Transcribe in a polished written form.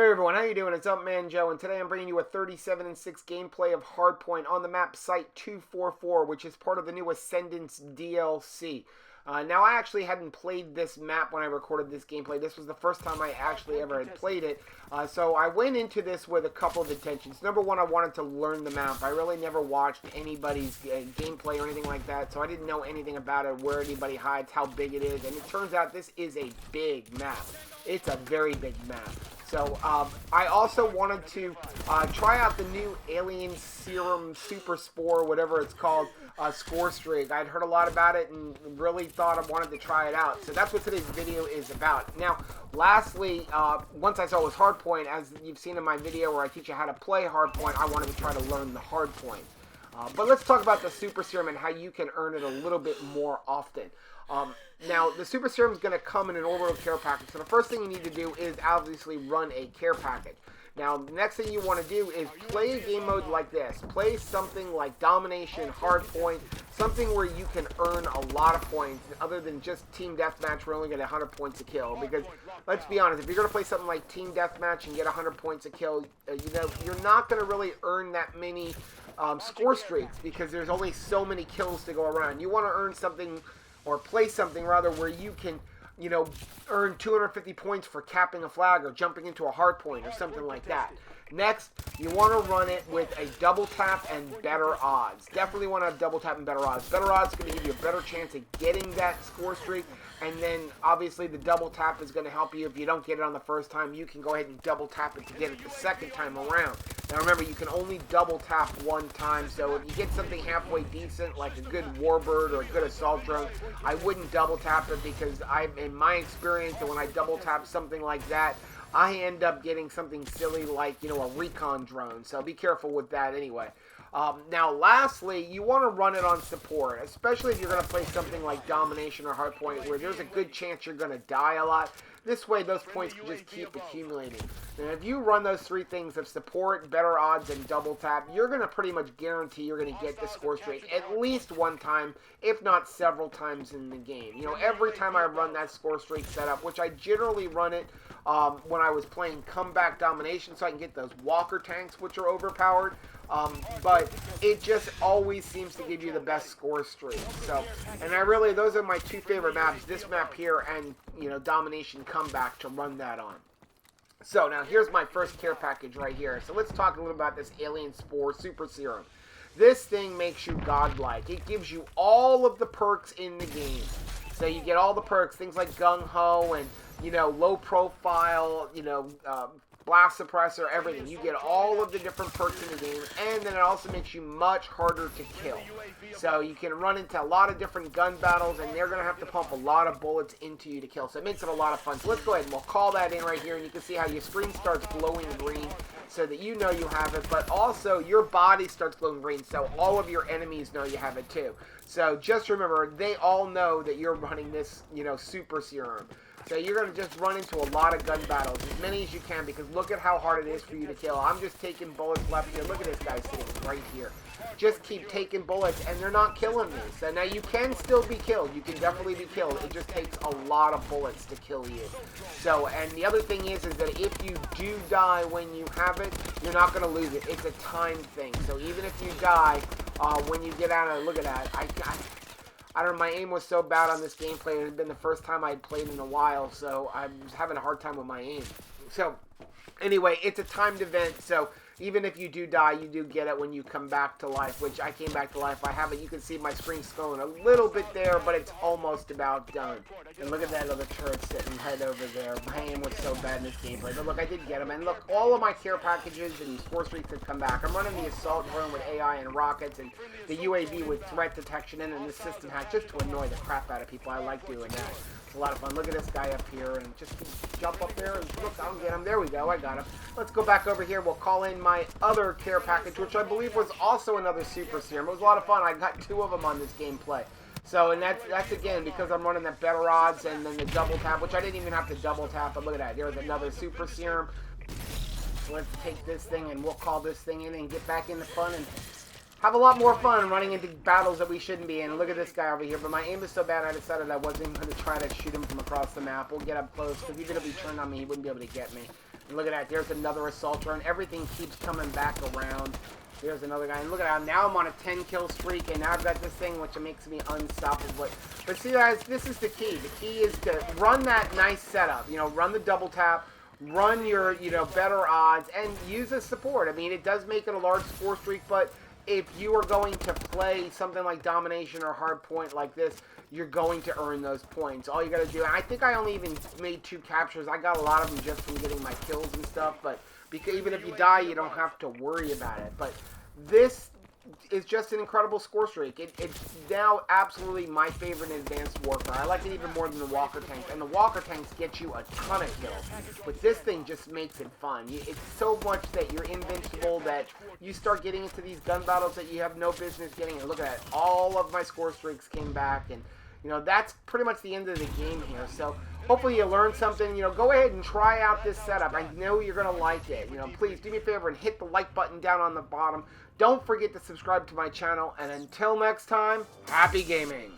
Hey everyone, how you doing? It's Upman Joe, and today I'm bringing you a 37-6 gameplay of Hardpoint on the map Site 244, which is part of the new Ascendance DLC. Now, I actually hadn't played this map when I recorded this gameplay. This was the first time I actually ever had played it, so I went into this with a couple of intentions. Number one, I wanted to learn the map. I really never watched anybody's gameplay or anything like that, so I didn't know anything about it, where anybody hides, how big it is, and it turns out this is a big map. It's a very big map. So, I also wanted to try out the new Alien Spore, whatever it's called, Scorestreak. I'd heard a lot about it and really thought I wanted to try it out. So that's what today's video is about. Now, lastly, once I saw it was Hardpoint, as you've seen in my video where I teach you how to play Hardpoint, I wanted to try to learn the Hardpoint. But let's talk about the Super Serum and how you can earn it a little bit more often. Now, the Super Serum is going to come in an orbital care package. So the first thing you need to do is obviously run a care package. Now, the next thing you want to do is play a game mode like this. Play something like Domination, Hardpoint, something where you can earn a lot of points other than just Team Deathmatch where you only get 100 points a kill. Because, let's be honest, if you're going to play something like Team Deathmatch and get 100 points a kill, you're not going to really earn that many score streaks because there's only so many kills to go around. You want to earn something, or play something rather, where you can, earn 250 points for capping a flag or jumping into a hard point or something like that. Next, you want to run it with a double tap and better odds. Definitely want to have double tap and better odds. Better odds is going to give you a better chance of getting that score streak, and then obviously the double tap is going to help you. If you don't get it on the first time, you can go ahead and double tap it to get it the second time around. Now remember, you can only double tap one time, so if you get something halfway decent, like a good warbird or a good assault drone, I wouldn't double tap it because in my experience, when I double tap something like that, I end up getting something silly like, a recon drone, so be careful with that anyway. Now, lastly, you want to run it on support, especially if you're going to play something like Domination or Hardpoint, where there's a good chance you're going to die a lot. This way, those points can just keep accumulating. And if you run those three things of support, better odds, and double tap, you're going to pretty much guarantee you're going to get the score streak at least one time, if not several times in the game. Every time I run that score streak setup, which I generally run it when I was playing Comeback Domination, so I can get those walker tanks, which are overpowered. But it just always seems to give you the best score streak. So, and those are my two favorite maps, this map here and, Domination Comeback to run that on. So now here's my first care package right here. So let's talk a little about this Alien Spore Super Serum. This thing makes you godlike. It gives you all of the perks in the game. So you get all the perks, things like Gung Ho and, low profile, blast suppressor, everything. You get all of the different perks in the game, and then it also makes you much harder to kill. So you can run into a lot of different gun battles, and they're going to have to pump a lot of bullets into you to kill. So it makes it a lot of fun. So let's go ahead and we'll call that in right here, and you can see how your screen starts glowing green so that you know you have it, but also your body starts glowing green so all of your enemies know you have it too. So just remember, they all know that you're running this, Super Serum. So you're going to just run into a lot of gun battles, as many as you can, because look at how hard it is for you to kill. I'm just taking bullets left here. Look at this guy sitting right here. Just keep taking bullets, and they're not killing me. So now you can still be killed. You can definitely be killed. It just takes a lot of bullets to kill you. So, and the other thing is that if you do die when you have it, you're not going to lose it. It's a time thing. So even if you die, when you get out of it, look at that. I don't know, my aim was so bad on this gameplay. It had been the first time I'd played in a while, so I was having a hard time with my aim. So, anyway, it's a timed event, so even if you do die, you do get it when you come back to life, which I came back to life. I have it. You can see my screen scrolling a little bit there, but it's almost about done. And look at that other turret sitting right over there. My aim was so bad in this gameplay. But look, I did get them. And look, all of my care packages and score streaks have come back. I'm running the assault drone with AI and rockets, and the UAV with threat detection and the system hack just to annoy the crap out of people. I like doing that. It's a lot of fun. Look at this guy up here, and just jump up there, and look, I'll get him. There we go, I got him. Let's go back over here. We'll call in my other care package, which I believe was also another Super Serum. It was a lot of fun. I got two of them on this gameplay. So, and that's again, because I'm running that better odds and then the double tap, which I didn't even have to double tap, but look at that. There's another Super Serum. So let's take this thing, and we'll call this thing in and get back into fun and have a lot more fun running into battles that we shouldn't be in. Look at this guy over here. But my aim is so bad, I decided I wasn't going to try to shoot him from across the map. We'll get up close, because even if he turned on me, he wouldn't be able to get me. And look at that. There's another assault drone. Everything keeps coming back around. There's another guy. And look at how now I'm on a 10-kill streak, and now I've got this thing which makes me unstoppable. But see, guys, this is the key. The key is to run that nice setup. You know, run the double tap, run your, you know, better odds, and use a support. I mean, it does make it a large score streak, but if you are going to play something like domination or hardpoint like this, you're going to earn those points. All you got to do, and I think I only even made 2 captures. I got a lot of them just from getting my kills and stuff, but because even if you die, you don't have to worry about it. But this is just an incredible score streak. It's now absolutely my favorite in Advanced Warfare. I like it even more than the Walker tanks, and the Walker tanks get you a ton of kills. But this thing just makes it fun. It's so much that you're invincible that you start getting into these gun battles that you have no business getting. And look at that. All of my score streaks came back, and you know, that's pretty much the end of the game here. So hopefully you learned something. You know, go ahead and try out this setup. I know you're going to like it. You know, please do me a favor and hit the like button down on the bottom. Don't forget to subscribe to my channel. And until next time, happy gaming.